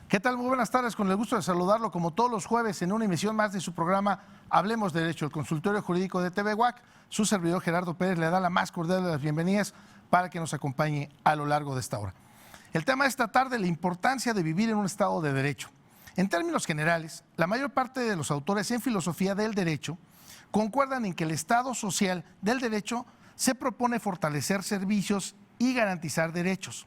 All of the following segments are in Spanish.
¿Qué tal? Muy buenas tardes, con el gusto de saludarlo como todos los jueves en una emisión más de su programa Hablemos de Derecho, el consultorio jurídico de TV UAC. Su servidor Gerardo Pérez le da la más cordial de las bienvenidas para que nos acompañe a lo largo de esta hora. El tema de esta tarde, la importancia de vivir en un Estado de Derecho. En términos generales, la mayor parte de los autores en filosofía del derecho concuerdan en que el Estado social del derecho se propone fortalecer servicios y garantizar derechos,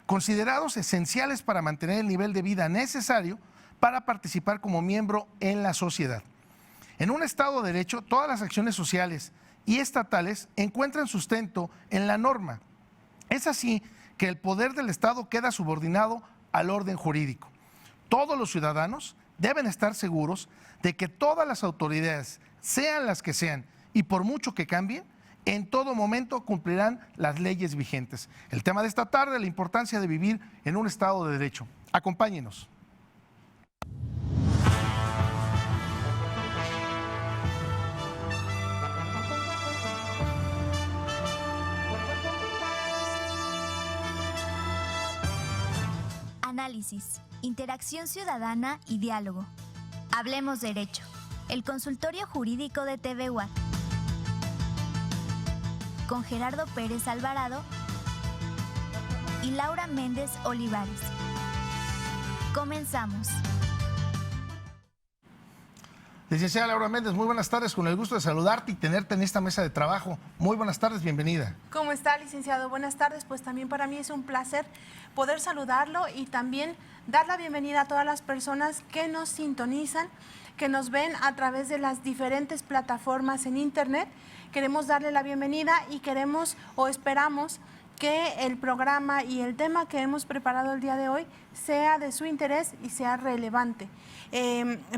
considerados esenciales para mantener el nivel de vida necesario para participar como miembro en la sociedad. En un Estado de Derecho, todas las acciones sociales y estatales encuentran sustento en la norma. Es así que el poder del Estado queda subordinado al orden jurídico. Todos los ciudadanos deben estar seguros de que todas las autoridades, sean las que sean y por mucho que cambien, en todo momento cumplirán las leyes vigentes. El tema de esta tarde, la importancia de vivir en un Estado de Derecho. Acompáñenos. Análisis, interacción ciudadana y diálogo. Hablemos Derecho, el consultorio jurídico de TV UAC. Con Gerardo Pérez Alvarado y Laura Méndez Olivares. Comenzamos. Licenciada Laura Méndez, muy buenas tardes, con el gusto de saludarte y tenerte en esta mesa de trabajo. Muy buenas tardes, bienvenida. ¿Cómo está, licenciado? Buenas tardes, pues también para mí es un placer poder saludarlo y también dar la bienvenida a todas las personas que nos sintonizan, que nos ven a través de las diferentes plataformas en internet. Queremos darle la bienvenida y queremos o esperamos que el programa y el tema que hemos preparado el día de hoy sea de su interés y sea relevante.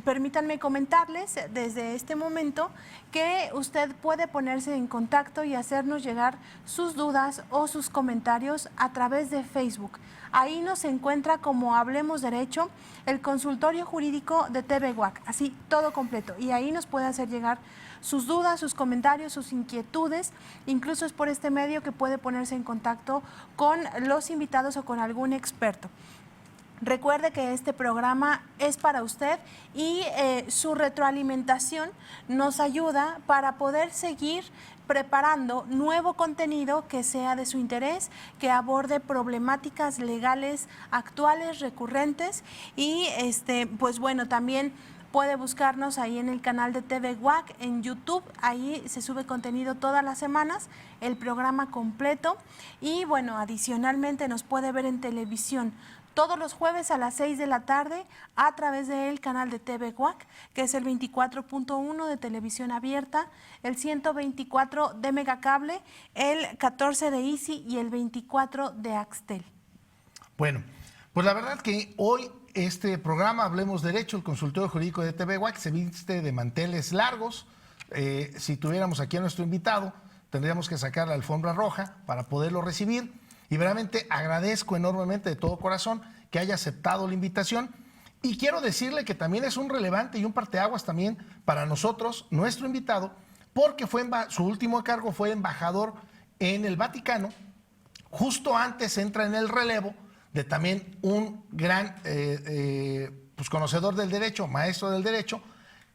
Permítanme comentarles desde este momento que usted puede ponerse en contacto y hacernos llegar sus dudas o sus comentarios a través de Facebook. Ahí nos encuentra como Hablemos Derecho, el consultorio jurídico de TV UAC, así todo completo. Y ahí nos puede hacer llegar sus dudas, sus comentarios, sus inquietudes. Incluso es por este medio que puede ponerse en contacto con los invitados o con algún experto. Recuerde que este programa es para usted y su retroalimentación nos ayuda para poder seguir preparando nuevo contenido que sea de su interés, que aborde problemáticas legales actuales, recurrentes y pues bueno, también puede buscarnos ahí en el canal de TV UAC, en YouTube, ahí se sube contenido todas las semanas, el programa completo y bueno, adicionalmente nos puede ver en televisión todos los jueves a las 6 de la tarde a través del canal de TV UAC, que es el 24.1 de televisión abierta, el 124 de Megacable, el 14 de Easy y el 24 de Axtel. Bueno, pues la verdad que hoy este programa, Hablemos Derecho, el consultorio jurídico de TV UAC, se viste de manteles largos. Si tuviéramos aquí a nuestro invitado, tendríamos que sacar la alfombra roja para poderlo recibir. Y realmente agradezco enormemente de todo corazón que haya aceptado la invitación. Y quiero decirle que también es un relevante y un parteaguas también para nosotros, nuestro invitado, porque su último cargo fue embajador en el Vaticano. Justo antes entra en el relevo de también un gran pues conocedor del derecho, maestro del derecho,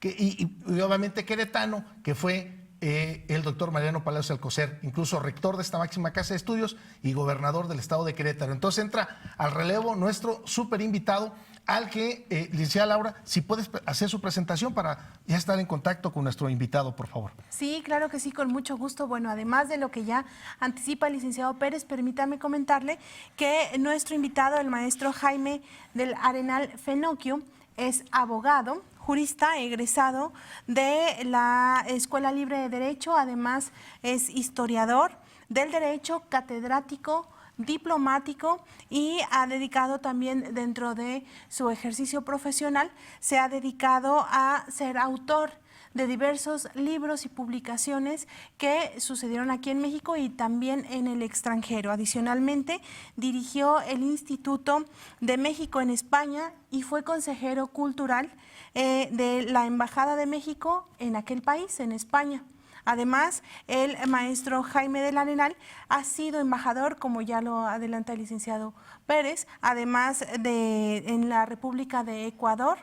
y obviamente queretano, que fue el doctor Mariano Palacios Alcocer, incluso rector de esta máxima casa de estudios y gobernador del estado de Querétaro. Entonces entra al relevo nuestro súper invitado, al que, licenciada Laura, si puedes hacer su presentación para ya estar en contacto con nuestro invitado, por favor. Sí, claro que sí, con mucho gusto. Bueno, además de lo que ya anticipa el licenciado Pérez, permítame comentarle que nuestro invitado, el maestro Jaime del Arenal Fenocchio, es abogado, jurista egresado de la Escuela Libre de Derecho, además es historiador del derecho, catedrático, diplomático y ha dedicado también dentro de su ejercicio profesional, se ha dedicado a ser autor de diversos libros y publicaciones que sucedieron aquí en México y también en el extranjero. Adicionalmente, dirigió el Instituto de México en España y fue consejero cultural de la Embajada de México en aquel país, en España. Además, el maestro Jaime del Arenal ha sido embajador, como ya lo adelanta el licenciado Pérez, además de en la República de Ecuador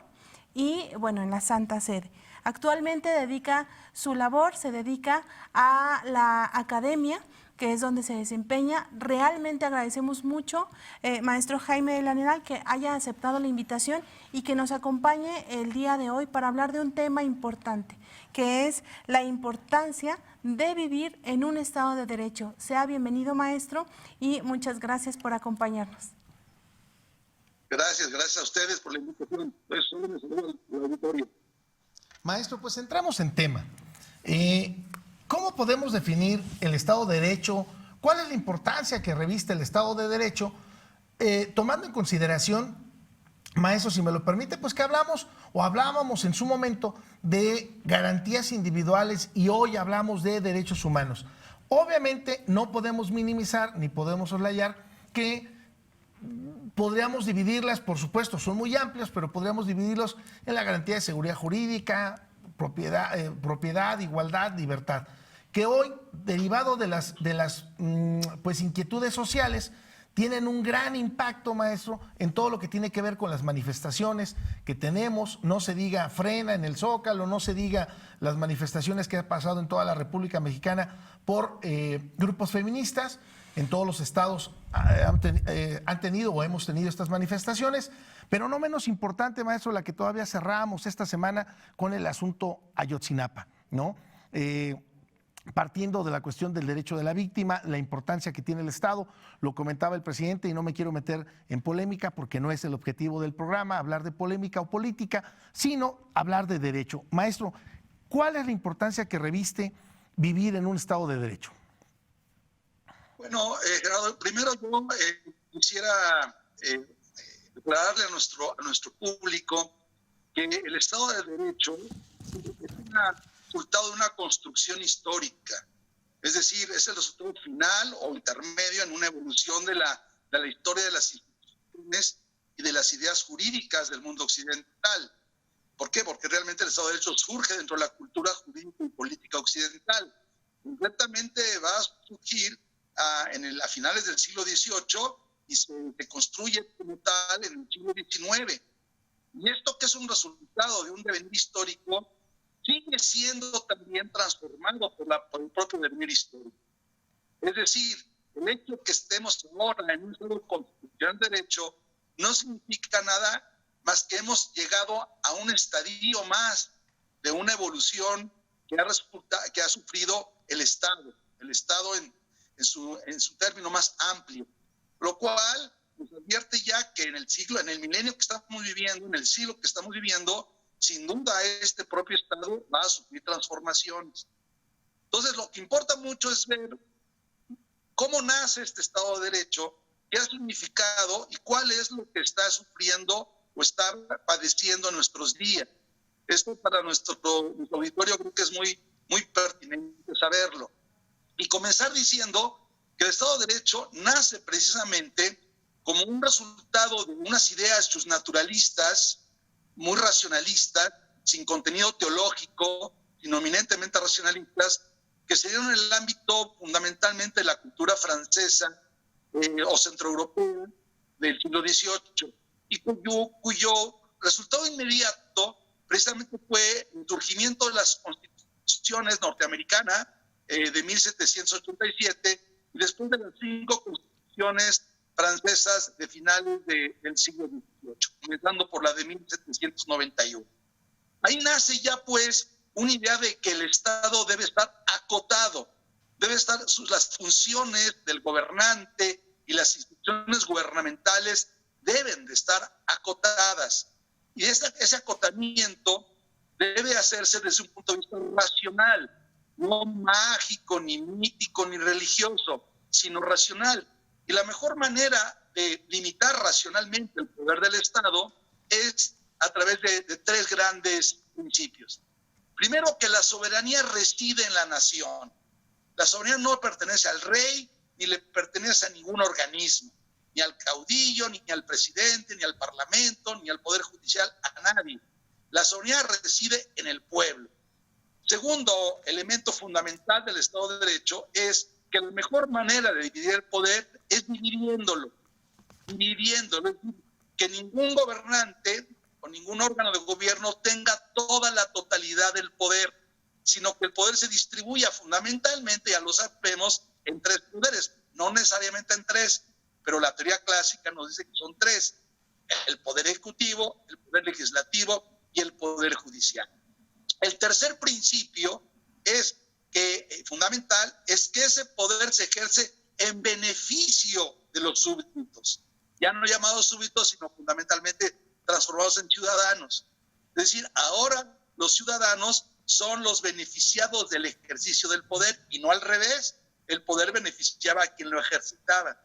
y, bueno, en la Santa Sede. Actualmente su labor se dedica a la academia, que es donde se desempeña. Realmente agradecemos mucho, maestro Jaime del Arenal, que haya aceptado la invitación y que nos acompañe el día de hoy para hablar de un tema importante, que es la importancia de vivir en un Estado de Derecho. Sea bienvenido, maestro, y muchas gracias por acompañarnos. Gracias a ustedes por la invitación. Maestro, pues entramos en tema. ¿Cómo podemos definir el Estado de Derecho? ¿Cuál es la importancia que reviste el Estado de Derecho? Tomando en consideración, maestro, si me lo permite, pues que hablábamos en su momento de garantías individuales y hoy hablamos de derechos humanos. Obviamente no podemos minimizar ni podemos soslayar que podríamos dividirlas, por supuesto, son muy amplias, pero podríamos dividirlos en la garantía de seguridad jurídica, propiedad, igualdad, libertad, que hoy, derivado de las pues, inquietudes sociales, tienen un gran impacto, maestro, en todo lo que tiene que ver con las manifestaciones que tenemos. No se diga Frena en el Zócalo, no se diga las manifestaciones que ha pasado en toda la República Mexicana por grupos feministas. En todos los estados han tenido o hemos tenido estas manifestaciones, pero no menos importante, maestro, la que todavía cerramos esta semana con el asunto Ayotzinapa, ¿no? Partiendo de la cuestión del derecho de la víctima, la importancia que tiene el Estado, lo comentaba el presidente y no me quiero meter en polémica porque no es el objetivo del programa hablar de polémica o política, sino hablar de derecho. Maestro, ¿cuál es la importancia que reviste vivir en un Estado de Derecho? Bueno, Gerardo, primero yo quisiera declararle a nuestro público que el Estado de Derecho es un resultado de una construcción histórica. Es decir, es el resultado final o intermedio en una evolución de la historia de las instituciones y de las ideas jurídicas del mundo occidental. ¿Por qué? Porque realmente el Estado de Derecho surge dentro de la cultura jurídica y política occidental. Concretamente va a surgir a finales del siglo XVIII y se construye como tal en el siglo XIX. Y esto, que es un resultado de un devenir histórico, sigue siendo también transformado por el propio devenir histórico. Es decir, el hecho que estemos ahora en un estado constitucional de derecho no significa nada más que hemos llegado a un estadio más de una evolución que ha sufrido el Estado en su término más amplio, lo cual nos advierte ya que en el milenio que estamos viviendo, en el siglo que estamos viviendo, sin duda este propio Estado va a sufrir transformaciones. Entonces, lo que importa mucho es ver cómo nace este Estado de Derecho, qué ha significado y cuál es lo que está sufriendo o está padeciendo en nuestros días. Esto para nuestro auditorio creo que es muy, muy pertinente saberlo. Y comenzar diciendo que el Estado de Derecho nace precisamente como un resultado de unas ideas justnaturalistas, muy racionalistas, sin contenido teológico, sino eminentemente racionalistas, que se dieron en el ámbito fundamentalmente de la cultura francesa o centroeuropea del siglo XVIII, y cuyo resultado inmediato precisamente fue el surgimiento de las constituciones norteamericanas de 1787 y después de las 5 constituciones francesas de finales del siglo XVIII, comenzando por la de 1791. Ahí nace ya pues una idea de que el Estado debe estar acotado, las funciones del gobernante y las instituciones gubernamentales deben de estar acotadas. Y ese acotamiento debe hacerse desde un punto de vista racional, no mágico, ni mítico, ni religioso, sino racional. Y la mejor manera de limitar racionalmente el poder del Estado es a través de 3 grandes principios. Primero, que la soberanía reside en la nación. La soberanía no pertenece al rey, ni le pertenece a ningún organismo, ni al caudillo, ni al presidente, ni al parlamento, ni al poder judicial, a nadie. La soberanía reside en el pueblo. Segundo elemento fundamental del Estado de Derecho es que la mejor manera de dividir el poder es dividiéndolo, es decir, que ningún gobernante o ningún órgano de gobierno tenga toda la totalidad del poder, sino que el poder se distribuya fundamentalmente, ya lo sabemos, en tres poderes, no necesariamente en tres, pero la teoría clásica nos dice que son tres: el poder ejecutivo, el poder legislativo y el poder judicial. El tercer principio es que, fundamental, es que ese poder se ejerce en beneficio de los súbditos, ya no llamados súbditos, sino fundamentalmente transformados en ciudadanos. Es decir, ahora los ciudadanos son los beneficiados del ejercicio del poder y no al revés, el poder beneficiaba a quien lo ejercitaba.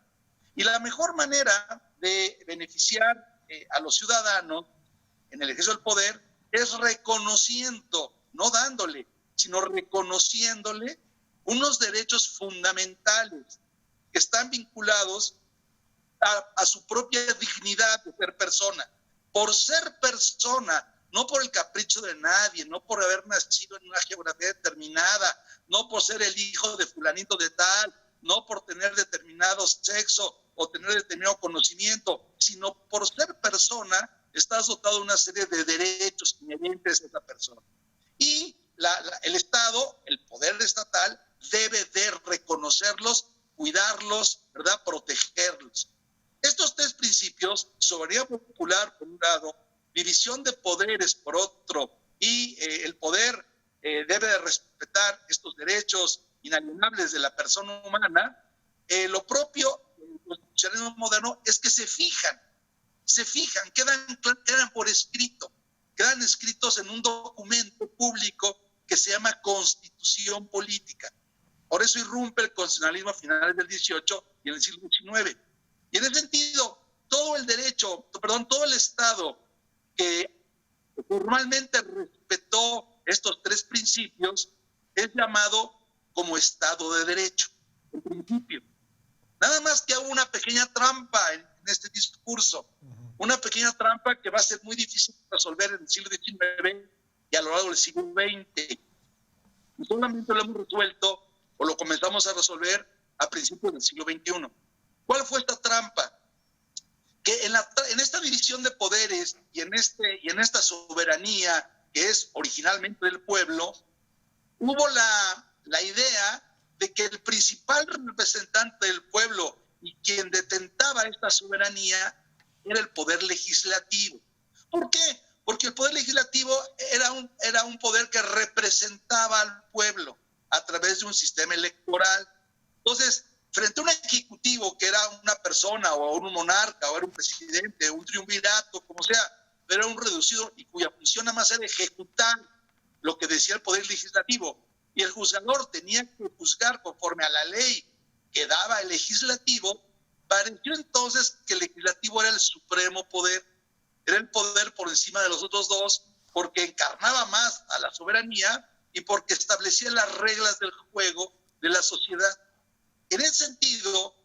Y la mejor manera de beneficiar a los ciudadanos en el ejercicio del poder es reconociendo, no dándole, sino reconociéndole unos derechos fundamentales que están vinculados a su propia dignidad de ser persona. Por ser persona, no por el capricho de nadie, no por haber nacido en una geografía determinada, no por ser el hijo de fulanito de tal, no por tener determinado sexo o tener determinado conocimiento, sino por ser persona, estás dotado de una serie de derechos inherentes a esa persona. Y el Estado, el poder estatal, debe de reconocerlos, cuidarlos, ¿verdad?, protegerlos. Estos tres principios, soberanía popular por un lado, división de poderes por otro, y el poder debe de respetar estos derechos inalienables de la persona humana, lo propio del constitucionalismo moderno es que se fijan, quedan por escrito, quedan escritos en un documento público que se llama Constitución Política. Por eso irrumpe el constitucionalismo a finales del XVIII y en el siglo XIX. Y en ese sentido, todo el Estado que formalmente respetó estos tres principios es llamado como Estado de Derecho, en principio. Nada más que hubo una pequeña trampa en este discurso, una pequeña trampa que va a ser muy difícil de resolver en el siglo XIX y a lo largo del siglo XX. Y solamente lo hemos resuelto, o lo comenzamos a resolver a principios del siglo XXI. ¿Cuál fue esta trampa? Que en esta división de poderes y en esta soberanía que es originalmente del pueblo, hubo la idea de que el principal representante del pueblo y quien detentaba esta soberanía era el poder legislativo. ¿Por qué? Porque el poder legislativo era un poder que representaba al pueblo a través de un sistema electoral. Entonces, frente a un ejecutivo que era una persona o un monarca o era un presidente, un triunvirato, como sea, pero era un reducido y cuya función nada más era ejecutar lo que decía el poder legislativo, y el juzgador tenía que juzgar conforme a la ley que daba el legislativo, pareció entonces que el legislativo era el supremo poder, era el poder por encima de los otros dos, porque encarnaba más a la soberanía y porque establecía las reglas del juego de la sociedad. En ese sentido,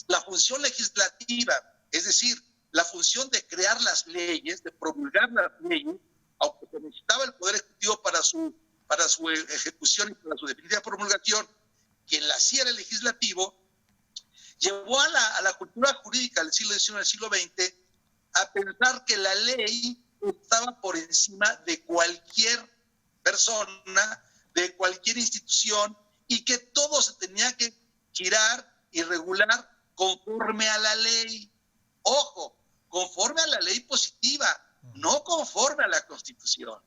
la función legislativa, es decir, la función de crear las leyes, de promulgar las leyes, aunque se necesitaba el Poder Ejecutivo para su ejecución y para su definitiva promulgación, quien la hacía era el legislativo, llevó a la cultura jurídica del siglo XIX y del siglo XX a pensar que la ley estaba por encima de cualquier persona, de cualquier institución, y que todo se tenía que girar y regular conforme a la ley. Ojo, conforme a la ley positiva, no conforme a la Constitución.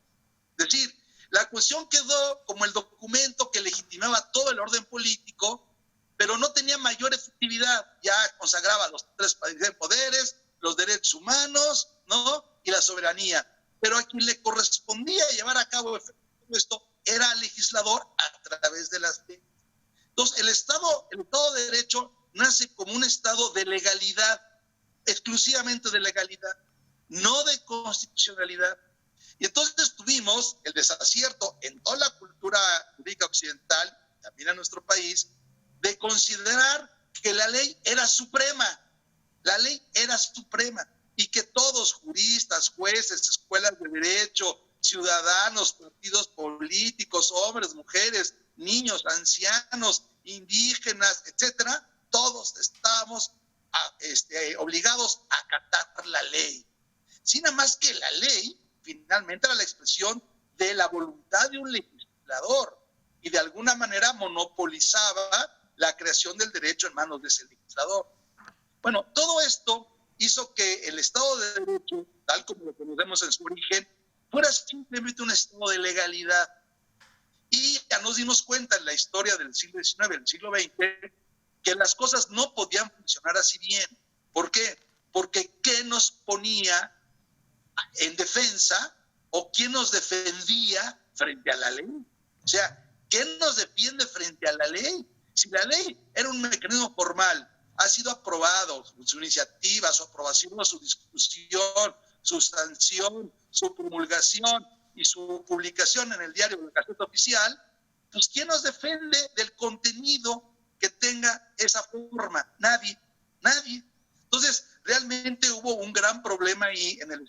Es decir, la Constitución quedó como el documento que legitimaba todo el orden político, pero no tenía mayor efectividad. Ya consagraba los tres poderes, los derechos humanos, ¿no?, y la soberanía. Pero a quien le correspondía llevar a cabo esto era el legislador a través de las leyes. Entonces, el Estado de Derecho nace como un Estado de legalidad, exclusivamente de legalidad, no de constitucionalidad. Y entonces tuvimos el desacierto en toda la cultura jurídica occidental, también en nuestro país, de considerar que la ley era suprema. La ley era suprema y que todos, juristas, jueces, escuelas de derecho, ciudadanos, partidos políticos, hombres, mujeres, niños, ancianos, indígenas, etcétera, todos estábamos obligados a acatar la ley. Sin nada más que la ley finalmente era la expresión de la voluntad de un legislador y de alguna manera monopolizaba la creación del derecho en manos de ese legislador. Bueno, todo esto hizo que el Estado de Derecho, tal como lo conocemos en su origen, fuera simplemente un estado de legalidad. Y ya nos dimos cuenta en la historia del siglo XIX, del siglo XX, que las cosas no podían funcionar así bien. ¿Por qué? Porque ¿qué nos ponía en defensa o quién nos defendía frente a la ley? O sea, ¿quién nos defiende frente a la ley? Si la ley era un mecanismo formal, ha sido aprobado, su iniciativa, su aprobación, su discusión, su sanción, su promulgación y su publicación en el diario de la Gaceta Oficial, pues ¿quién nos defiende del contenido que tenga esa forma? Nadie, nadie. Entonces, realmente hubo un gran problema ahí en el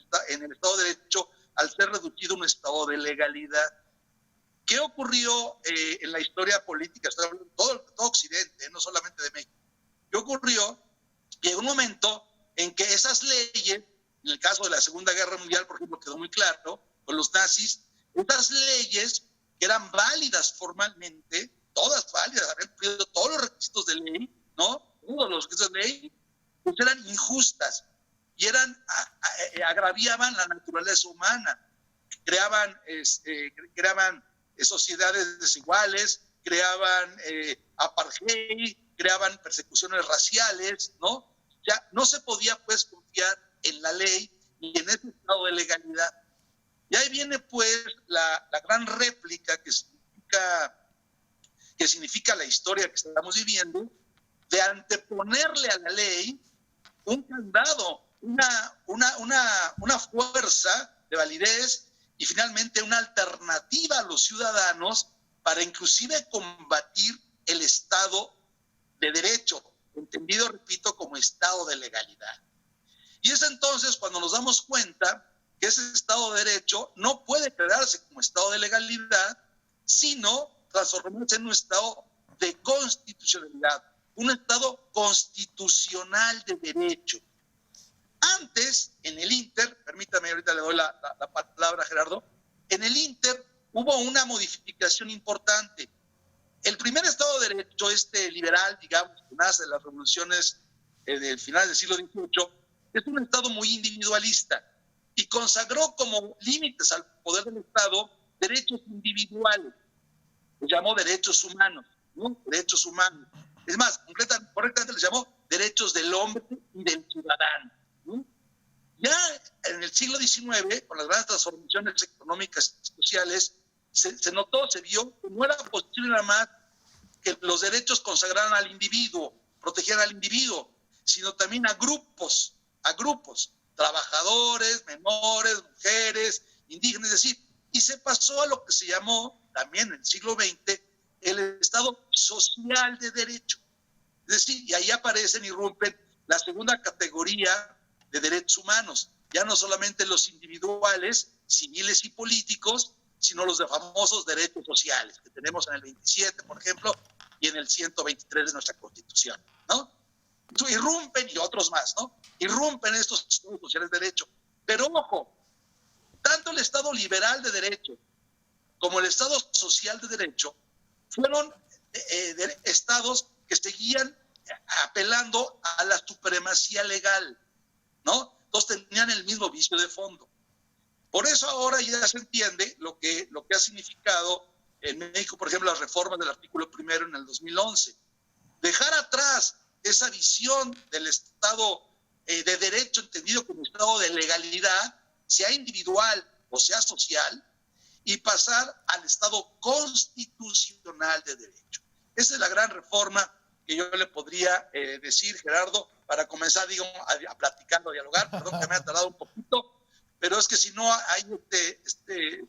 Estado de Derecho al ser reducido a un estado de legalidad. ¿Qué ocurrió en la historia política? Estoy hablando de todo Occidente, no solamente de México. ¿Qué ocurrió? Llegó un momento en que esas leyes, en el caso de la Segunda Guerra Mundial, por ejemplo, quedó muy claro, con los nazis, esas leyes que eran válidas formalmente, todas válidas, habían cumplido todos los requisitos de ley, ¿no? Todos los requisitos de ley, pues eran injustas y agraviaban la naturaleza humana, creaban sociedades desiguales, creaban apartheid, creaban persecuciones raciales, ¿no? Ya no se podía pues confiar en la ley y en ese estado de legalidad. Y ahí viene pues la gran réplica que significa la historia que estamos viviendo, de anteponerle a la ley un candado, una fuerza de validez y finalmente una alternativa a los ciudadanos para inclusive combatir el Estado de Derecho, entendido, repito, como Estado de legalidad. Y es entonces cuando nos damos cuenta que ese Estado de Derecho no puede crearse como Estado de legalidad, sino transformarse en un Estado de constitucionalidad, un Estado constitucional de derecho. Antes, en el Inter, permítame, ahorita le doy la palabra a Gerardo, en el Inter hubo una modificación importante. El primer Estado de Derecho, liberal, digamos, que nace de las revoluciones del final del siglo XVIII, es un Estado muy individualista y consagró como límites al poder del Estado derechos individuales. Los llamó derechos humanos, ¿no? Derechos humanos. Es más, correctamente les llamó derechos del hombre y del ciudadano, ¿no? Ya en el siglo XIX, con las grandes transformaciones económicas y sociales, se notó, se vio que no era posible nada más que los derechos consagraran al individuo, protegieran al individuo, sino también a grupos, trabajadores, menores, mujeres, indígenas, es decir, y se pasó a lo que se llamó también en el siglo XX el Estado social de derecho. Es decir, y ahí aparecen, irrumpen la segunda categoría de derechos humanos, ya no solamente los individuales, civiles y políticos, sino los de famosos derechos sociales que tenemos en el 27, por ejemplo, y en el 123 de nuestra Constitución, ¿no? Entonces, irrumpen, y otros más, ¿no? Irrumpen estos estados sociales de derecho. Pero ojo, tanto el Estado liberal de derecho como el Estado social de derecho fueron estados que seguían apelando a la supremacía legal, ¿no? Entonces tenían el mismo vicio de fondo. Por eso ahora ya se entiende lo que ha significado en México, por ejemplo, las reformas del artículo 1 en el 2011. Dejar atrás esa visión del Estado de derecho entendido como Estado de legalidad, sea individual o sea social, y pasar al Estado constitucional de derecho. Esa es la gran reforma que yo le podría decir, Gerardo, para comenzar, digamos, a platicar, a dialogar. Perdón que me ha tardado un poquito, pero es que si no hay este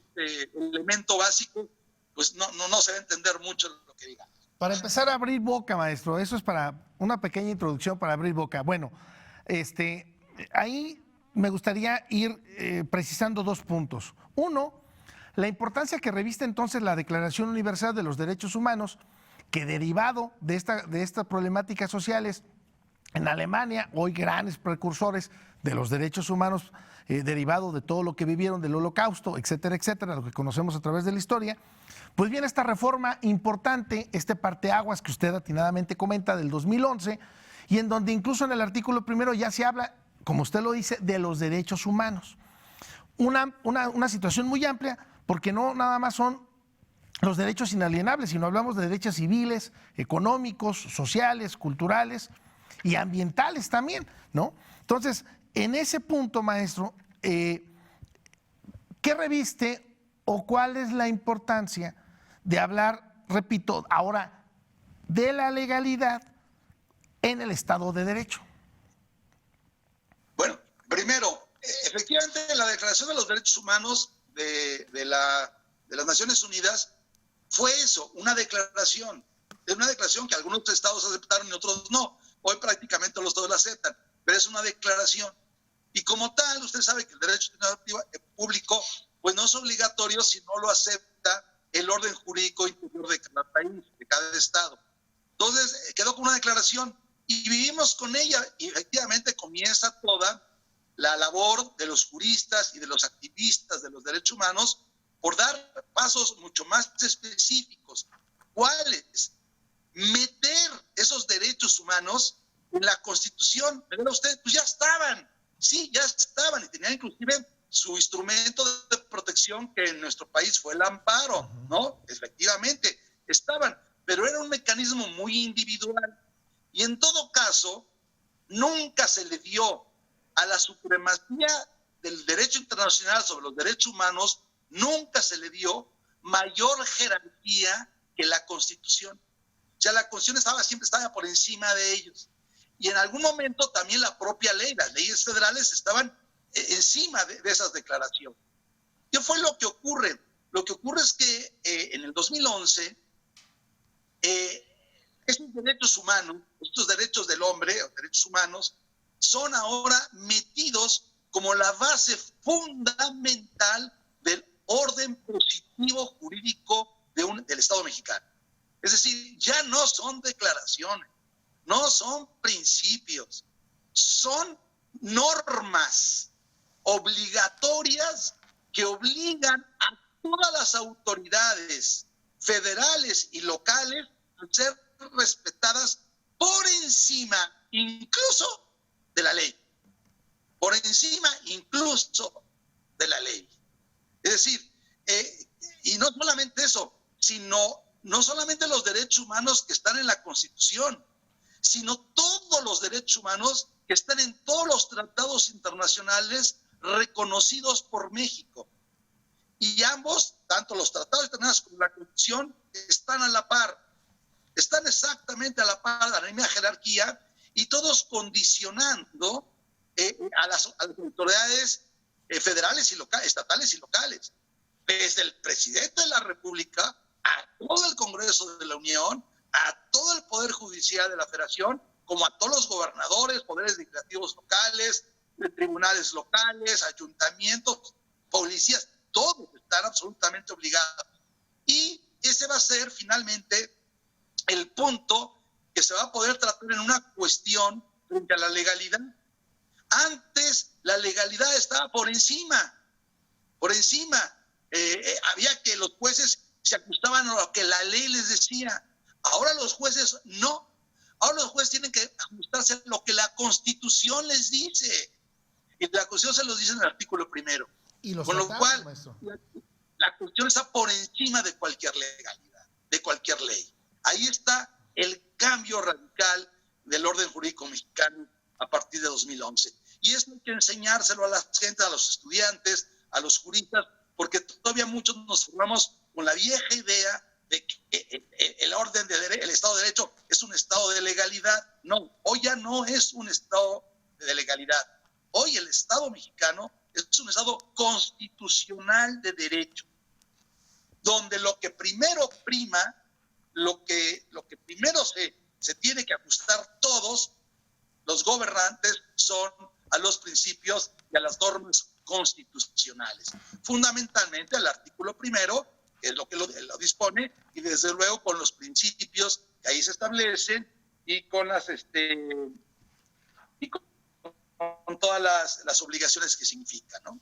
elemento básico, pues no se va a entender mucho lo que digamos. Para empezar a abrir boca, maestro, eso es para una pequeña introducción para abrir boca. Bueno, ahí me gustaría ir precisando dos puntos. Uno, la importancia que reviste entonces la Declaración Universal de los Derechos Humanos, que derivado de estas problemáticas sociales, en Alemania, hoy grandes precursores de los derechos humanos, derivado de todo lo que vivieron del Holocausto, etcétera, etcétera, lo que conocemos a través de la historia, pues viene esta reforma importante, este parteaguas que usted atinadamente comenta del 2011, y en donde incluso en el artículo primero ya se habla, como usted lo dice, de los derechos humanos. Una situación muy amplia, porque no nada más son los derechos inalienables, sino hablamos de derechos civiles, económicos, sociales, culturales y ambientales también, ¿no? Entonces, en ese punto, maestro, ¿qué reviste o cuál es la importancia de hablar, repito, ahora de la legalidad en el Estado de Derecho? Bueno, primero, efectivamente la Declaración de los Derechos Humanos de las Naciones Unidas fue eso, una declaración que algunos estados aceptaron y otros no. Hoy prácticamente los estados la aceptan, pero es una declaración. Y como tal, usted sabe que el derecho público pues no es obligatorio si no lo acepta el orden jurídico interior de cada país, de cada estado. Entonces, quedó como una declaración y vivimos con ella, y efectivamente comienza toda la labor de los juristas y de los activistas de los derechos humanos por dar pasos mucho más específicos. ¿Cuáles? Meter esos derechos humanos en la Constitución. ¿Verdad usted? Pues ya estaban, sí, ya estaban, y tenían inclusive su instrumento de protección, que en nuestro país fue el amparo, ¿no? Efectivamente, estaban, pero era un mecanismo muy individual. Y en todo caso, nunca se le dio a la supremacía del derecho internacional sobre los derechos humanos, nunca se le dio mayor jerarquía que la Constitución. O sea, la Constitución siempre estaba por encima de ellos. Y en algún momento también la propia ley, las leyes federales estaban encima de esas declaraciones. ¿Qué fue lo que ocurre? Lo que ocurre es que en el 2011, estos derechos humanos, estos derechos del hombre, o derechos humanos, son ahora metidos como la base fundamental del orden positivo jurídico del Estado mexicano. Es decir, ya no son declaraciones, no son principios, son normas obligatorias que obligan a todas las autoridades federales y locales a ser respetadas por encima incluso de la ley. Por encima incluso de la ley. Es decir, y no solamente eso, sino no solamente los derechos humanos que están en la Constitución, sino todos los derechos humanos que están en todos los tratados internacionales reconocidos por México. Y ambos, tanto los tratados internacionales como la Constitución, están a la par. Están exactamente a la par, a la misma jerarquía, y todos condicionando a las autoridades federales y locales, estatales y locales, desde el presidente de la República a todo el Congreso de la Unión, a todo el Poder Judicial de la Federación, como a todos los gobernadores, poderes legislativos locales, tribunales locales, ayuntamientos, policías, todos están absolutamente obligados. Y ese va a ser finalmente el punto que se va a poder tratar en una cuestión frente a la legalidad. Antes la legalidad estaba por encima. Había que los jueces se ajustaban a lo que la ley les decía. Ahora los jueces no. Ahora los jueces tienen que ajustarse a lo que la Constitución les dice. Y la Constitución se los dice en el artículo primero. Con lo cual, la Constitución está por encima de cualquier legalidad, de cualquier ley. Ahí está el cambio radical del orden jurídico mexicano a partir de 2011. Y esto hay que enseñárselo a la gente, a los estudiantes, a los juristas, porque todavía muchos nos formamos con la vieja idea de que el Estado de Derecho es un Estado de legalidad. No, hoy ya no es un Estado de legalidad. Hoy el Estado mexicano es un Estado constitucional de derecho, donde lo que primero prima, lo que primero se tiene que ajustar todos los gobernantes son a los principios y a las normas constitucionales. Fundamentalmente el artículo primero, que es lo que lo dispone, y desde luego con los principios que ahí se establecen y con las con todas las obligaciones que significan, ¿no?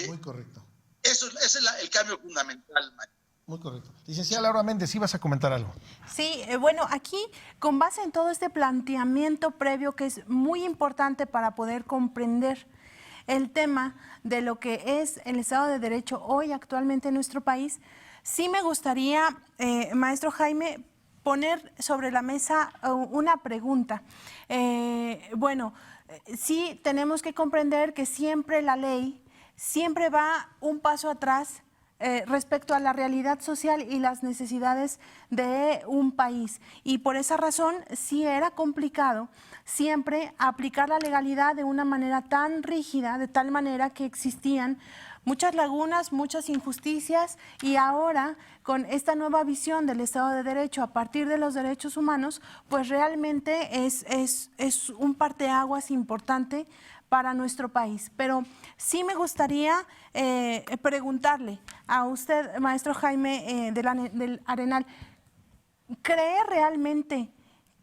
Muy correcto. Ese es el cambio fundamental, Mario. Muy correcto. Licenciada Laura Méndez, ¿sí vas a comentar algo? Sí, bueno, aquí con base en todo este planteamiento previo que es muy importante para poder comprender el tema de lo que es el Estado de Derecho hoy actualmente en nuestro país, sí me gustaría, maestro Jaime, poner sobre la mesa una pregunta. Sí tenemos que comprender que siempre la ley siempre va un paso atrás respecto a la realidad social y las necesidades de un país. Y por esa razón sí era complicado siempre aplicar la legalidad de una manera tan rígida, de tal manera que existían muchas lagunas, muchas injusticias, y ahora con esta nueva visión del Estado de Derecho a partir de los derechos humanos, pues realmente es un parteaguas importante para nuestro país. Pero sí me gustaría preguntarle a usted, maestro Jaime del Arenal, ¿cree realmente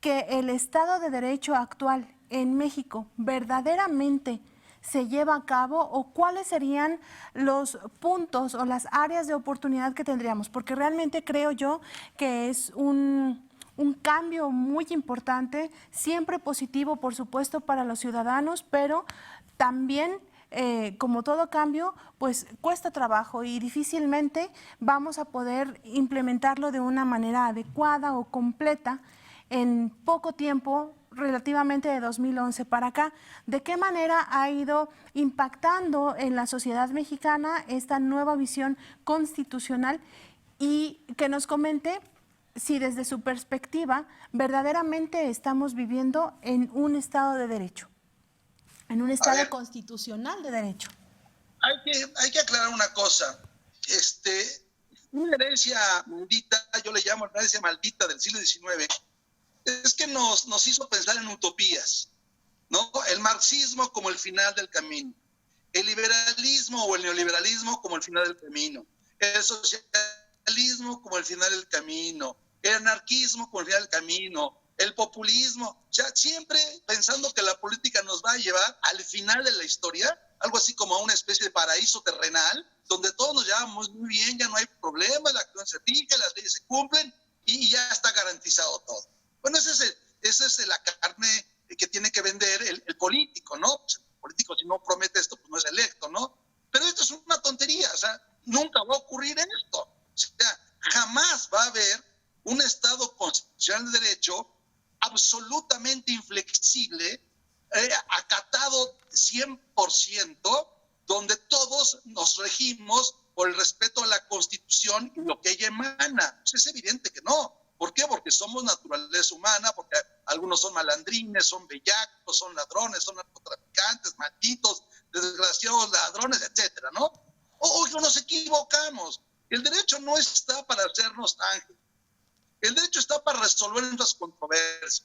que el Estado de Derecho actual en México verdaderamente se lleva a cabo, o cuáles serían los puntos o las áreas de oportunidad que tendríamos? Porque realmente creo yo que es un cambio muy importante, siempre positivo, por supuesto, para los ciudadanos, pero también, como todo cambio, pues cuesta trabajo y difícilmente vamos a poder implementarlo de una manera adecuada o completa en poco tiempo, relativamente de 2011 para acá. ¿De qué manera ha ido impactando en la sociedad mexicana esta nueva visión constitucional? Y que nos comente si desde su perspectiva verdaderamente estamos viviendo en un Estado de Derecho, en un Estado constitucional de derecho. Hay que aclarar una cosa. Una herencia maldita, yo le llamo la herencia maldita del siglo XIX, es que nos hizo pensar en utopías, ¿no? El marxismo como el final del camino, el liberalismo o el neoliberalismo como el final del camino, el socialismo como el final del camino, el anarquismo como el final del camino, el populismo, o sea, siempre pensando que la política nos va a llevar al final de la historia, algo así como a una especie de paraíso terrenal, donde todos nos llevamos muy bien, ya no hay problema, la acción se fija, las leyes se cumplen y ya está garantizado todo. Bueno, esa es la carne que tiene que vender el político, ¿no? Pues el político, si no promete esto, pues no es electo, ¿no? Pero esto es una tontería, o sea, nunca va a ocurrir esto. O sea, jamás va a haber un Estado constitucional de derecho absolutamente inflexible, acatado 100%, donde todos nos regimos por el respeto a la Constitución y lo que ella emana. Pues es evidente que no. ¿Por qué? Porque somos naturaleza humana, porque algunos son malandrines, son bellacos, son ladrones, son narcotraficantes, malditos, desgraciados ladrones, etcétera, ¿no? O nos equivocamos. El derecho no está para hacernos ángeles. El derecho está para resolver nuestras controversias.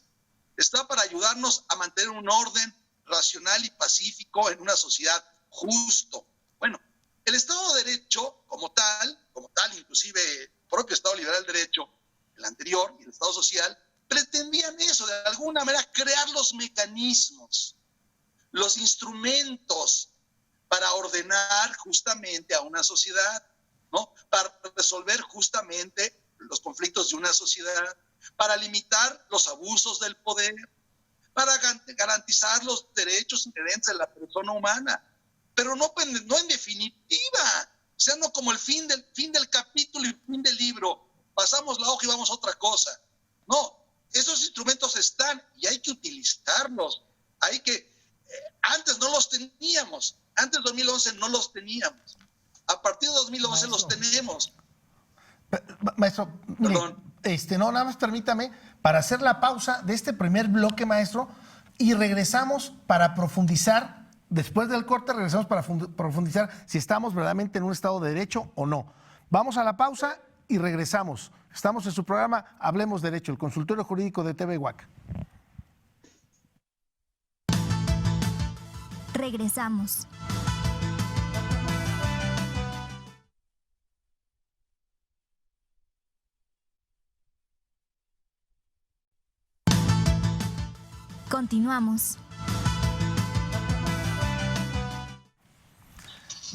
Está para ayudarnos a mantener un orden racional y pacífico en una sociedad justo. Bueno, el Estado de Derecho como tal, inclusive el propio Estado Liberal de Derecho, el anterior y el Estado Social, pretendían eso, de alguna manera crear los mecanismos, los instrumentos para ordenar justamente a una sociedad, ¿no? Para resolver justamente los conflictos de una sociedad, para limitar los abusos del poder, para garantizar los derechos inherentes de la persona humana, pero no en definitiva, o sea, no como el fin del capítulo y fin del libro, pasamos la hoja y vamos a otra cosa. No, esos instrumentos están y hay que utilizarlos. Antes no los teníamos, antes de 2011 no los teníamos. A partir de 2011 los tenemos. Maestro, mire, nada más permítame para hacer la pausa de este primer bloque, maestro, y regresamos para profundizar, después del corte regresamos para profundizar si estamos verdaderamente en un Estado de Derecho o no. Vamos a la pausa y regresamos. Estamos en su programa Hablemos Derecho, el consultorio jurídico de TV WAC. Regresamos. Continuamos.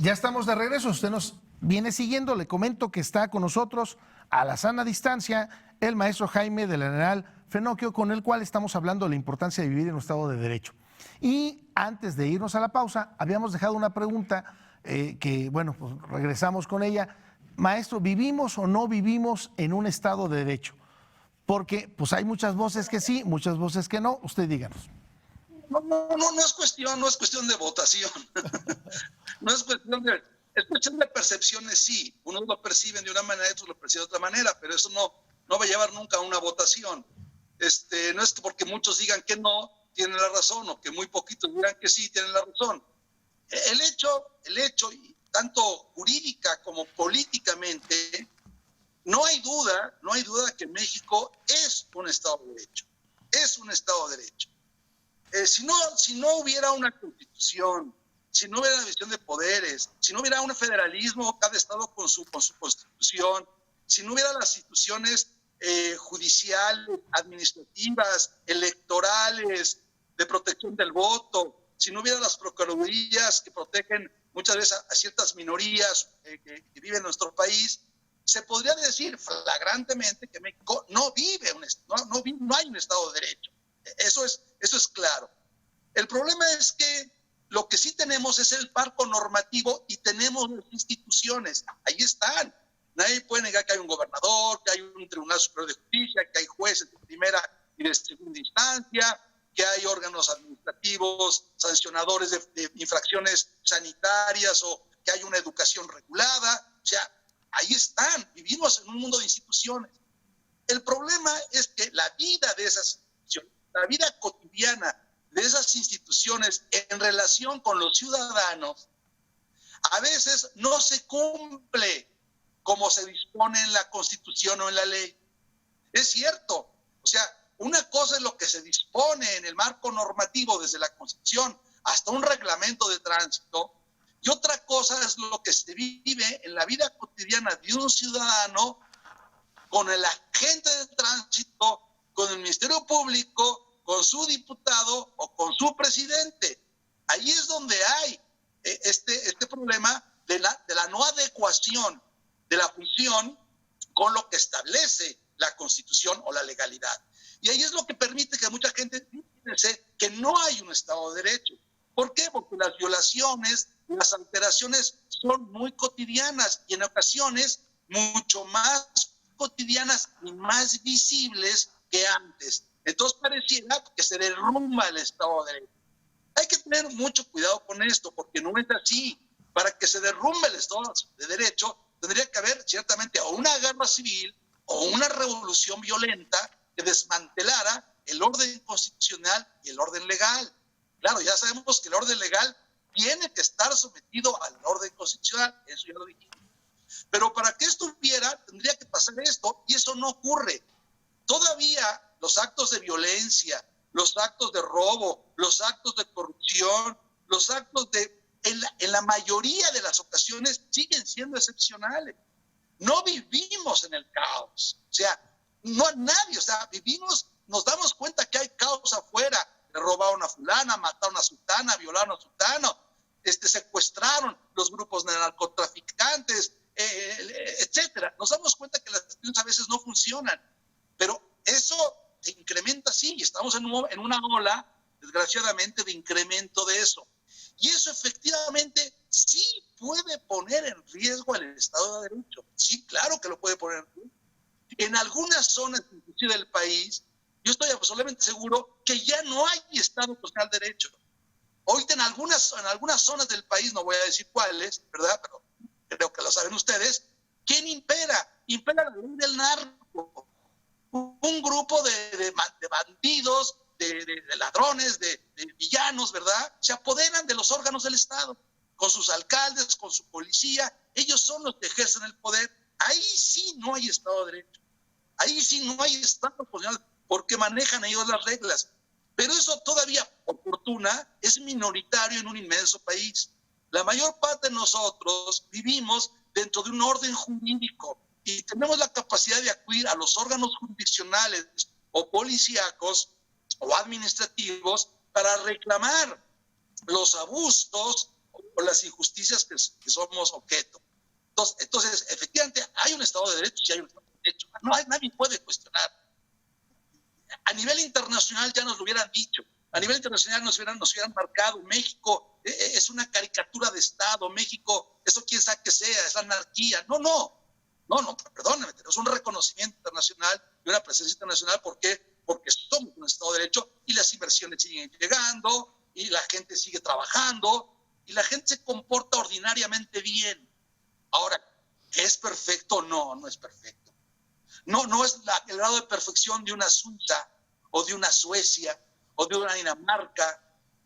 Ya estamos de regreso. Usted nos viene siguiendo. Le comento que está con nosotros a la sana distancia el maestro Jaime del Arenal Fenoquio, con el cual estamos hablando de la importancia de vivir en un Estado de Derecho. Y antes de irnos a la pausa, habíamos dejado una pregunta que, bueno, pues regresamos con ella. Maestro, ¿vivimos o no vivimos en un Estado de Derecho? Porque pues hay muchas voces que sí, muchas voces que no. Usted díganos. No es cuestión de votación. Es cuestión de percepciones, sí. Unos lo perciben de una manera y otros lo perciben de otra manera, pero eso no va a llevar nunca a una votación. No es porque muchos digan que no, tienen la razón, o que muy poquitos digan que sí, tienen la razón. El hecho, tanto jurídica como políticamente, no hay duda que México es un Estado de Derecho. Es un Estado de Derecho. Si no hubiera una constitución, si no hubiera una división de poderes, si no hubiera un federalismo, cada estado con su constitución, si no hubiera las instituciones judiciales, administrativas, electorales, de protección del voto, si no hubiera las procuradurías que protegen muchas veces a ciertas minorías que viven en nuestro país, se podría decir flagrantemente que México no hay un Estado de Derecho. Eso es claro. El problema es que lo que sí tenemos es el marco normativo y tenemos las instituciones. Ahí están. Nadie puede negar que hay un gobernador, que hay un Tribunal Superior de Justicia, que hay jueces de primera y de segunda instancia, que hay órganos administrativos, sancionadores de infracciones sanitarias, o que hay una educación regulada. O sea, ahí están. Vivimos en un mundo de instituciones. El problema es que la vida de esas instituciones, la vida cotidiana de esas instituciones en relación con los ciudadanos, a veces no se cumple como se dispone en la Constitución o en la ley. Es cierto. O sea, una cosa es lo que se dispone en el marco normativo desde la Constitución hasta un reglamento de tránsito, y otra cosa es lo que se vive en la vida cotidiana de un ciudadano con el agente de tránsito, con el Ministerio Público, con su diputado o con su presidente. Ahí es donde hay este problema de la no adecuación de la función con lo que establece la Constitución o la legalidad. Y ahí es lo que permite que mucha gente piense que no hay un Estado de Derecho. ¿Por qué? Porque las violaciones, las alteraciones son muy cotidianas y en ocasiones mucho más cotidianas y más visibles que antes. Entonces pareciera que se derrumba el Estado de Derecho. Hay que tener mucho cuidado con esto, porque no es así. Para que se derrumbe el Estado de Derecho, tendría que haber ciertamente o una guerra civil o una revolución violenta que desmantelara el orden constitucional y el orden legal. Claro, ya sabemos que el orden legal tiene que estar sometido al orden constitucional, eso ya lo dijimos. Pero para que esto hubiera, tendría que pasar esto, y eso no ocurre. Todavía los actos de violencia, los actos de robo, los actos de corrupción, los actos en la mayoría de las ocasiones siguen siendo excepcionales. No vivimos en el caos. O sea, no hay nadie, o sea, nos damos cuenta que hay caos afuera. Le robaron a fulana, mataron a sultana, violaron a sultano, secuestraron los grupos de narcotraficantes, etcétera. Nos damos cuenta que las instituciones a veces no funcionan, pero eso se incrementa, sí, y estamos en una ola, desgraciadamente, de incremento de eso. Y eso efectivamente sí puede poner en riesgo el Estado de Derecho. Sí, claro que lo puede poner en riesgo. En algunas zonas, inclusive del país, yo estoy absolutamente seguro que ya no hay Estado constitucional de Derecho. Hoy en algunas zonas del país, no voy a decir cuáles, ¿verdad? Pero creo que lo saben ustedes. ¿Quién impera? Impera la ley del narco. Un grupo de bandidos, de ladrones, de villanos, ¿verdad? Se apoderan de los órganos del Estado, con sus alcaldes, con su policía. Ellos son los que ejercen el poder. Ahí sí no hay Estado de Derecho. Ahí sí no hay Estado constitucional, porque manejan ellos las reglas. Pero eso todavía, por fortuna, es minoritario en un inmenso país. La mayor parte de nosotros vivimos dentro de un orden jurídico y tenemos la capacidad de acudir a los órganos jurisdiccionales o policíacos o administrativos para reclamar los abusos o las injusticias que somos objeto. Entonces, efectivamente, hay un Estado de Derecho y hay un Estado de Derecho. Nadie puede cuestionar. A nivel internacional ya nos lo hubieran dicho. A nivel internacional nos hubieran marcado. México es una caricatura de Estado. México, eso quién sabe que sea, es la anarquía. No, perdóname, tenemos un reconocimiento internacional y una presencia internacional. ¿Por qué? Porque somos un Estado de Derecho y las inversiones siguen llegando y la gente sigue trabajando y la gente se comporta ordinariamente bien. Ahora, ¿es perfecto? No, no es perfecto. No es el grado de perfección de una Suiza o de una Suecia o de una Dinamarca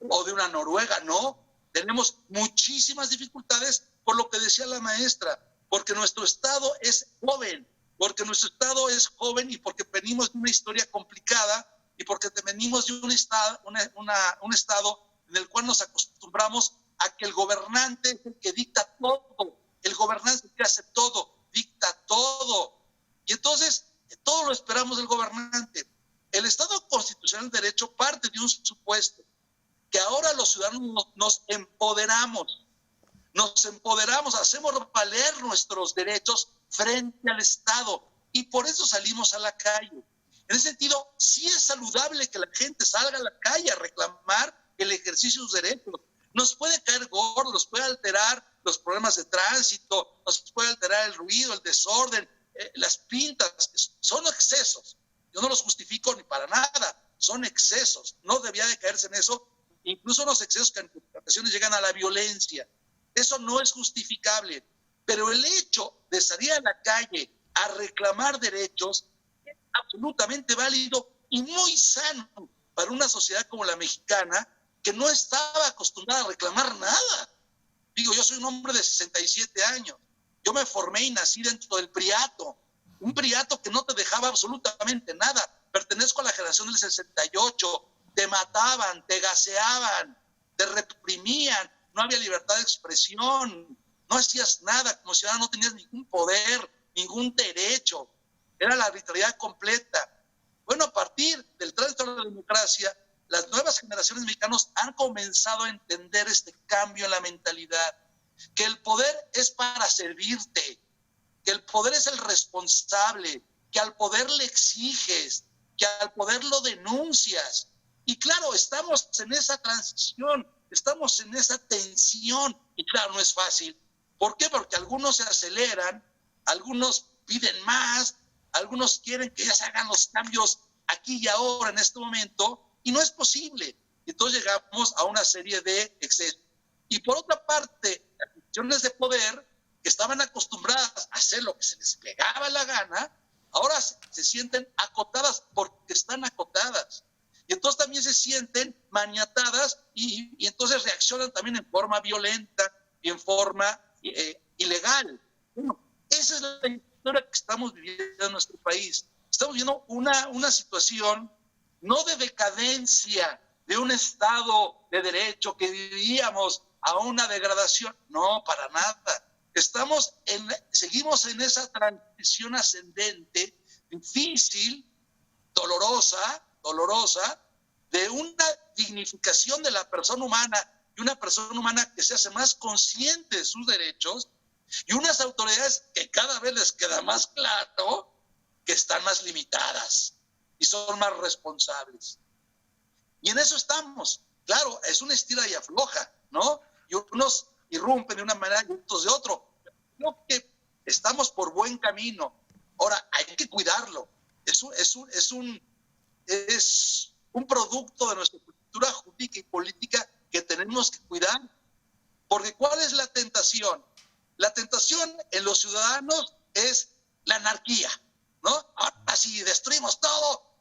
o de una Noruega, no. Tenemos muchísimas dificultades por lo que decía la maestra, porque nuestro Estado es joven, y porque venimos de una historia complicada y porque venimos de un Estado en el cual nos acostumbramos a que el gobernante es el que dicta todo, el gobernante es el que hace todo, dicta todo. Y entonces, todo lo esperamos del gobernante. El Estado constitucional de derecho parte de un supuesto, que ahora los ciudadanos nos empoderamos, hacemos valer nuestros derechos frente al Estado, y por eso salimos a la calle. En ese sentido, sí es saludable que la gente salga a la calle a reclamar el ejercicio de sus derechos. Nos puede caer gordo, nos puede alterar los problemas de tránsito, nos puede alterar el ruido, el desorden, las pintas, son excesos. Yo no los justifico ni para nada, son excesos. No debía de caerse en eso, incluso unos excesos que en ocasiones llegan a la violencia. Eso no es justificable. Pero el hecho de salir a la calle a reclamar derechos es absolutamente válido y muy sano para una sociedad como la mexicana, que no estaba acostumbrada a reclamar nada. Digo, yo soy un hombre de 67 años. Yo me formé y nací dentro del priato. Un priato que no te dejaba absolutamente nada. Pertenezco a la generación del 68. Te mataban, te gaseaban, te reprimían. No había libertad de expresión. No hacías nada. Como ciudadano no tenías ningún poder, ningún derecho. Era la arbitrariedad completa. Bueno, a partir del tránsito a la democracia, las nuevas generaciones mexicanos han comenzado a entender este cambio en la mentalidad, que el poder es para servirte, que el poder es el responsable, que al poder le exiges, que al poder lo denuncias. Y claro, estamos en esa transición, estamos en esa tensión, y claro, no es fácil. ¿Por qué? Porque algunos se aceleran, algunos piden más, algunos quieren que ya se hagan los cambios aquí y ahora, en este momento, y no es posible. Entonces llegamos a una serie de excesos. Y por otra parte, las instituciones de poder, que estaban acostumbradas a hacer lo que se les pegaba la gana, ahora se sienten acotadas porque están acotadas. Y entonces también se sienten maniatadas y entonces reaccionan también en forma violenta y en forma ilegal. Bueno, esa es la historia que estamos viviendo en nuestro país. Estamos viviendo una situación no de decadencia de un Estado de derecho que vivíamos a una degradación, no, para nada. Seguimos en esa transición ascendente, difícil, dolorosa, de una dignificación de la persona humana y una persona humana que se hace más consciente de sus derechos, y unas autoridades que cada vez les queda más claro que están más limitadas y son más responsables. Y en eso estamos. Claro, es una estira y afloja, ¿no? Y unos irrumpen de una manera y otros de otro. Creo que estamos por buen camino. Ahora, hay que cuidarlo. Es un producto de nuestra cultura jurídica y política que tenemos que cuidar. Porque ¿cuál es la tentación? La tentación en los ciudadanos es la anarquía, ¿no? Ahora sí, destruimos todo,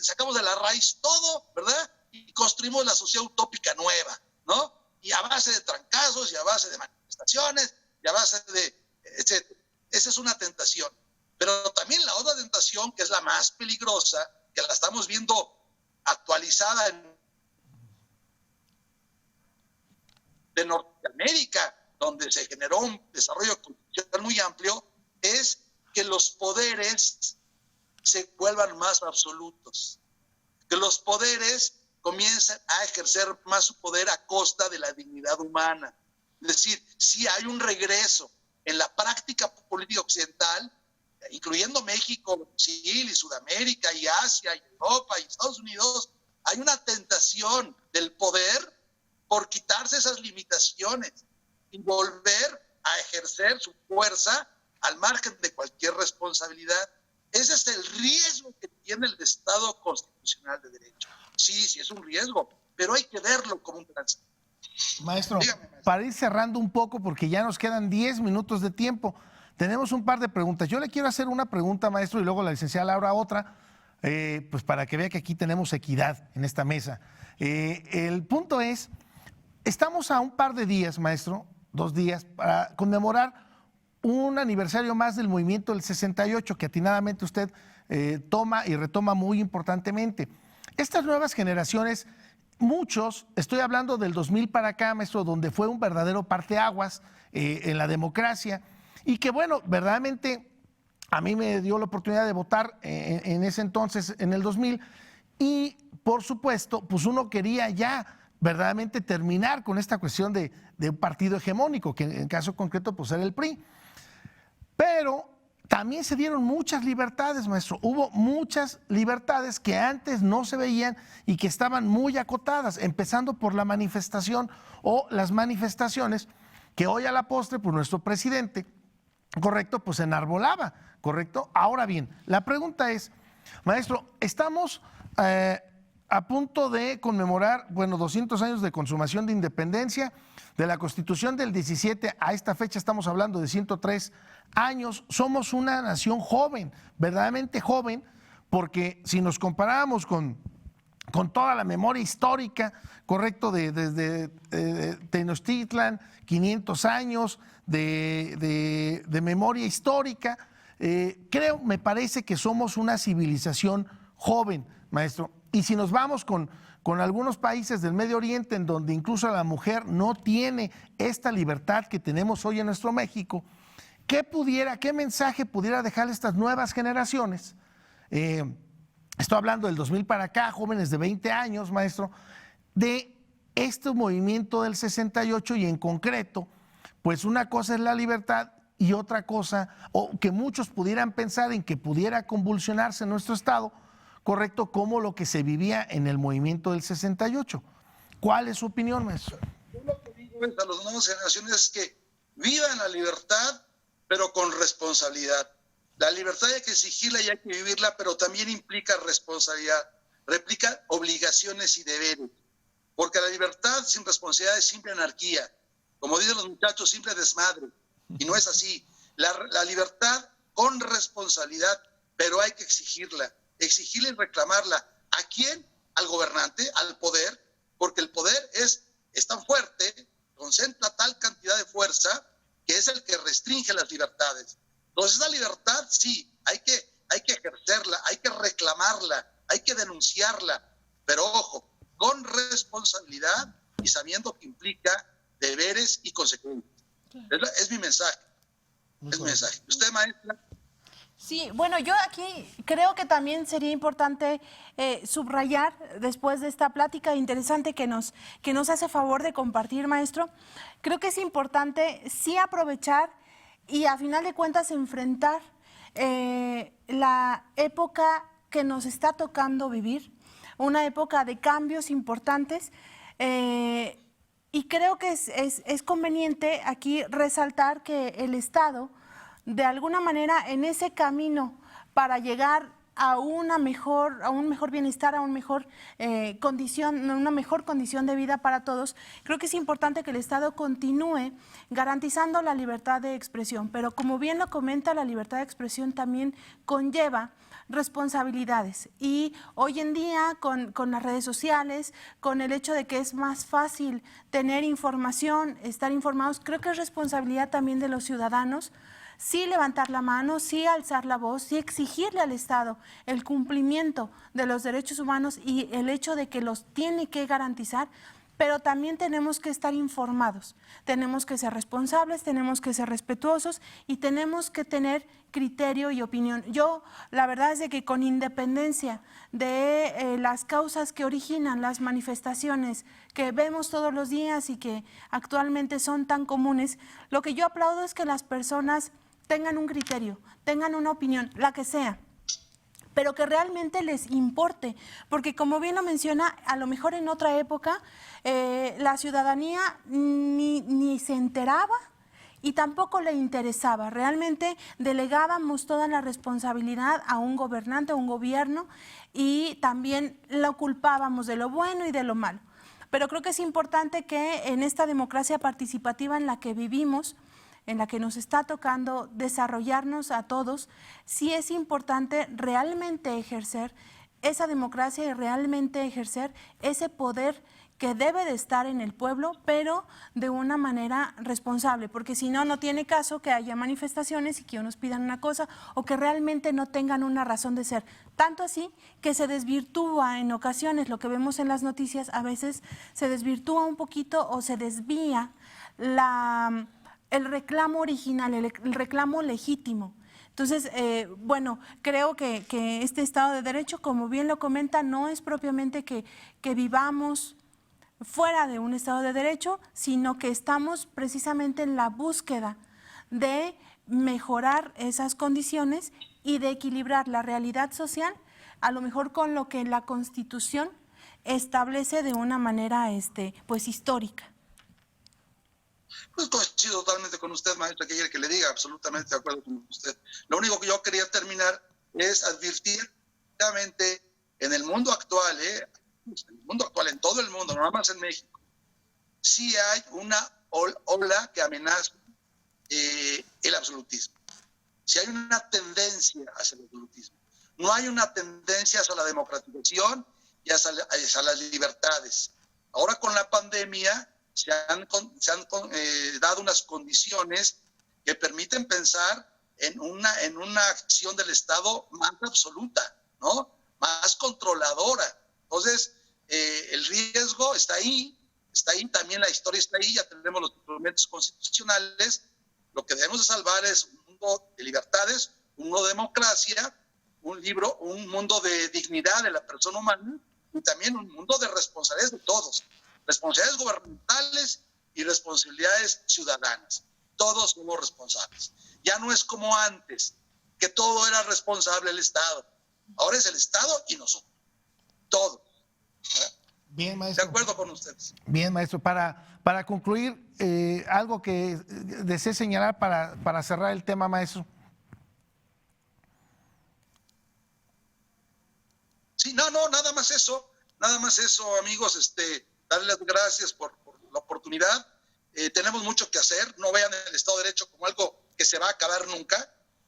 sacamos de la raíz todo, ¿verdad? Y construimos la sociedad utópica nueva, ¿no? Y a base de trancazos, y a base de manifestaciones, y a base de, etc. Esa es una tentación. Pero también la otra tentación, que es la más peligrosa, que la estamos viendo actualizada de Norteamérica, donde se generó un desarrollo cultural muy amplio, es que los poderes se vuelvan más absolutos, que los poderes comiencen a ejercer más su poder a costa de la dignidad humana. Es decir, si hay un regreso en la práctica política occidental, incluyendo México, Brasil y Sudamérica y Asia y Europa y Estados Unidos, hay una tentación del poder por quitarse esas limitaciones y volver a ejercer su fuerza al margen de cualquier responsabilidad. Ese es el riesgo que tiene el Estado constitucional de derecho. Sí, es un riesgo, pero hay que verlo como un tránsito. Maestro, Dígame, maestro, para ir cerrando un poco, porque ya nos quedan 10 minutos de tiempo, tenemos un par de preguntas. Yo le quiero hacer una pregunta, maestro, y luego la licenciada Laura otra, pues para que vea que aquí tenemos equidad en esta mesa. El punto es, estamos a un par de días, maestro, 2 días, para conmemorar un aniversario más del movimiento del 68, que atinadamente usted toma y retoma muy importantemente. Estas nuevas generaciones, muchos, estoy hablando del 2000 para acá, maestro, donde fue un verdadero parteaguas en la democracia, y que bueno, verdaderamente a mí me dio la oportunidad de votar en ese entonces, en el 2000, y por supuesto, pues uno quería ya verdaderamente terminar con esta cuestión de un partido hegemónico, que en caso concreto pues era el PRI. Pero también se dieron muchas libertades, maestro. Hubo muchas libertades que antes no se veían y que estaban muy acotadas, empezando por la manifestación o las manifestaciones que hoy a la postre, pues nuestro presidente, correcto, pues enarbolaba, correcto. Ahora bien, la pregunta es, maestro, estamos a punto de conmemorar, 200 años de consumación de independencia, de la Constitución del 17 a esta fecha estamos hablando de 103 años. Somos una nación joven, verdaderamente joven, porque si nos comparamos con toda la memoria histórica, correcto, desde Tenochtitlan, 500 años de memoria histórica, me parece que somos una civilización joven, maestro. Y si nos vamos con algunos países del Medio Oriente, en donde incluso la mujer no tiene esta libertad que tenemos hoy en nuestro México, ¿qué mensaje pudiera dejar estas nuevas generaciones? Estoy hablando del 2000 para acá, jóvenes de 20 años, maestro, de este movimiento del 68 y en concreto, pues una cosa es la libertad y otra cosa, o que muchos pudieran pensar en que pudiera convulsionarse en nuestro Estado, correcto, como lo que se vivía en el movimiento del 68. ¿Cuál es su opinión, maestro? Yo lo que digo a las nuevas generaciones es que vivan la libertad, pero con responsabilidad. La libertad hay que exigirla y hay que vivirla, pero también implica responsabilidad, implica obligaciones y deberes. Porque la libertad sin responsabilidad es simple anarquía. Como dicen los muchachos, simple desmadre. Y no es así. La libertad con responsabilidad, pero hay que exigirla y reclamarla. ¿A quién? Al gobernante, al poder, porque el poder es tan fuerte, concentra tal cantidad de fuerza, que es el que restringe las libertades. Entonces esa libertad sí, hay que ejercerla, hay que reclamarla, hay que denunciarla, pero ojo, con responsabilidad y sabiendo que implica deberes y consecuencias. Es mi mensaje. Es mi mensaje. ¿Usted, maestra? Sí, bueno, yo aquí creo que también sería importante subrayar, después de esta plática interesante que nos hace favor de compartir, maestro, creo que es importante sí aprovechar y a final de cuentas enfrentar la época que nos está tocando vivir, una época de cambios importantes, y creo que es conveniente aquí resaltar que el Estado, de alguna manera, en ese camino para llegar a un mejor bienestar, a una mejor condición de vida para todos, creo que es importante que el Estado continúe garantizando la libertad de expresión. Pero como bien lo comenta, la libertad de expresión también conlleva responsabilidades. Y hoy en día, con las redes sociales, con el hecho de que es más fácil tener información, estar informados, creo que es responsabilidad también de los ciudadanos sí levantar la mano, sí alzar la voz, sí exigirle al Estado el cumplimiento de los derechos humanos y el hecho de que los tiene que garantizar, pero también tenemos que estar informados, tenemos que ser responsables, tenemos que ser respetuosos y tenemos que tener criterio y opinión. Yo, la verdad es de que con independencia de las causas que originan las manifestaciones que vemos todos los días y que actualmente son tan comunes, lo que yo aplaudo es que las personas tengan un criterio, tengan una opinión, la que sea, pero que realmente les importe, porque como bien lo menciona, a lo mejor en otra época la ciudadanía ni se enteraba y tampoco le interesaba. Realmente delegábamos toda la responsabilidad a un gobernante, a un gobierno, y también lo culpábamos de lo bueno y de lo malo. Pero creo que es importante que en esta democracia participativa en la que vivimos, en la que nos está tocando desarrollarnos a todos, sí es importante realmente ejercer esa democracia y realmente ejercer ese poder que debe de estar en el pueblo, pero de una manera responsable, porque si no, no tiene caso que haya manifestaciones y que unos pidan una cosa o que realmente no tengan una razón de ser. Tanto así que se desvirtúa en ocasiones, lo que vemos en las noticias, a veces se desvirtúa un poquito o se desvía el reclamo original, el reclamo legítimo. Entonces, bueno, creo que este Estado de Derecho, como bien lo comenta, no es propiamente que vivamos fuera de un Estado de Derecho, sino que estamos precisamente en la búsqueda de mejorar esas condiciones y de equilibrar la realidad social, a lo mejor con lo que la Constitución establece de una manera pues histórica. Pues coincido totalmente con usted, maestra, que quiere que le diga, absolutamente de acuerdo con usted. Lo único que yo quería terminar es advertir claramente en el mundo actual, en todo el mundo, no nada más en México, sí hay una ola que amenaza el absolutismo. Sí hay una tendencia hacia el absolutismo. No hay una tendencia hacia la democratización y hacia las libertades. Ahora con la pandemia se han dado unas condiciones que permiten pensar en una acción del Estado más absoluta, ¿no? Más controladora. Entonces, el riesgo está ahí, también la historia está ahí, ya tenemos los instrumentos constitucionales. Lo que debemos de salvar es un mundo de libertades, un mundo de democracia, un mundo de dignidad de la persona humana y también un mundo de responsabilidades de todos. Responsabilidades gubernamentales y responsabilidades ciudadanas. Todos somos responsables. Ya no es como antes, que todo era responsable el Estado. Ahora es el Estado y nosotros. Todos. Bien, maestro. De acuerdo con ustedes. Bien, maestro. Para concluir, algo que desee señalar para cerrar el tema, maestro. Sí, no, nada más eso, amigos, darles las gracias por la oportunidad. Tenemos mucho que hacer, no vean el Estado de Derecho como algo que se va a acabar nunca,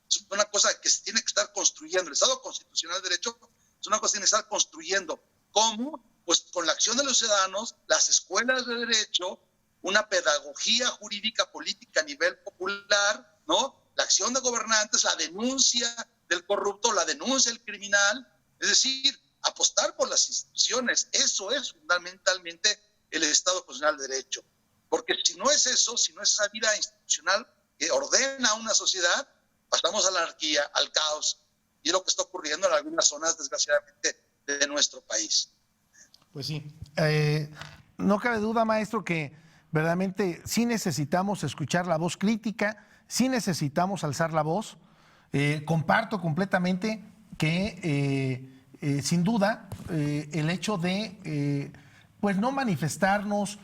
es una cosa que se tiene que estar construyendo. El Estado Constitucional de Derecho es una cosa que tiene que estar construyendo. ¿Cómo? Pues con la acción de los ciudadanos, las escuelas de derecho, una pedagogía jurídica política a nivel popular, ¿no? La acción de gobernantes, la denuncia del corrupto, la denuncia del criminal, es decir, apostar por las instituciones. Eso es fundamentalmente el Estado Constitucional de Derecho. Porque si no es eso, si no es esa vida institucional que ordena una sociedad, pasamos a la anarquía, al caos, y es lo que está ocurriendo en algunas zonas, desgraciadamente, de nuestro país. Pues sí. No cabe duda, maestro, que verdaderamente sí necesitamos escuchar la voz crítica, sí necesitamos alzar la voz. Comparto completamente que sin duda el hecho de pues no manifestarnos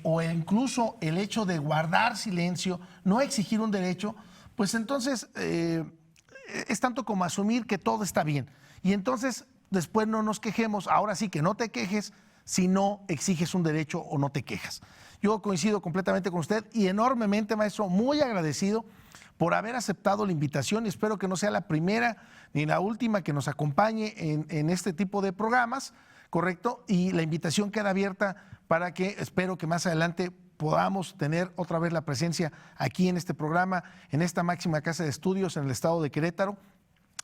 o incluso el hecho de guardar silencio, no exigir un derecho, pues entonces es tanto como asumir que todo está bien. Y entonces después no nos quejemos, ahora sí que no te quejes si no exiges un derecho o no te quejas. Yo coincido completamente con usted y enormemente, maestro, muy agradecido por haber aceptado la invitación y espero que no sea la primera ni la última que nos acompañe en este tipo de programas, ¿correcto? Y la invitación queda abierta para que espero que más adelante podamos tener otra vez la presencia aquí en este programa, en esta máxima casa de estudios en el estado de Querétaro.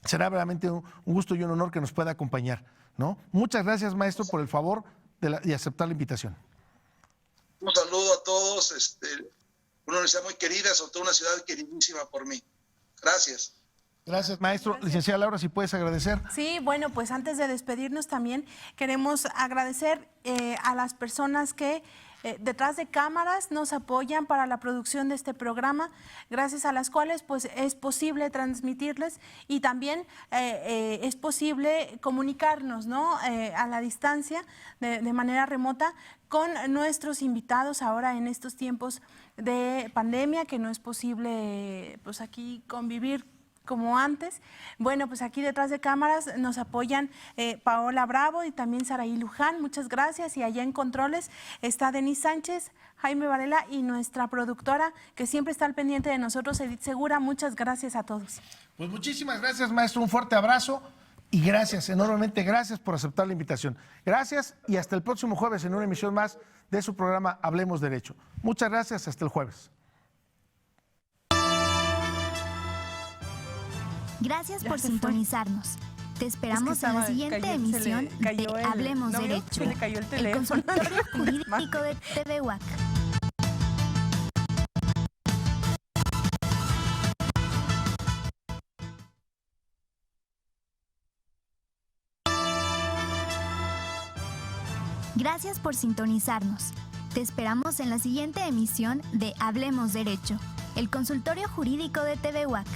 Será realmente un gusto y un honor que nos pueda acompañar, ¿no? Muchas gracias, maestro, por el favor de aceptar la invitación. Un saludo a todos, una universidad muy querida, sobre todo una ciudad queridísima por mí. Gracias. Gracias, maestro. Gracias. Licenciada Laura, si puedes agradecer. Sí, bueno, pues antes de despedirnos también queremos agradecer a las personas que detrás de cámaras nos apoyan para la producción de este programa, gracias a las cuales pues es posible transmitirles y también es posible comunicarnos, ¿no? A la distancia, de manera remota, con nuestros invitados ahora en estos tiempos de pandemia, que no es posible pues aquí convivir como antes. Bueno, pues aquí detrás de cámaras nos apoyan Paola Bravo y también Saraí Luján, muchas gracias. Y allá en controles está Denise Sánchez, Jaime Varela y nuestra productora que siempre está al pendiente de nosotros, Edith Segura. Muchas gracias a todos. Pues muchísimas gracias, maestro. Un fuerte abrazo y gracias, enormemente gracias por aceptar la invitación. Gracias y hasta el próximo jueves en una emisión más de su programa Hablemos Derecho. Muchas gracias, hasta el jueves. Gracias por se fue. sintonizarnos. Te esperamos en la siguiente emisión de Hablemos Derecho, Se le cayó el el teléfono. consultorio jurídico de TV WAC. Gracias por sintonizarnos. Te esperamos en la siguiente emisión de Hablemos Derecho, el consultorio jurídico de TV WAC.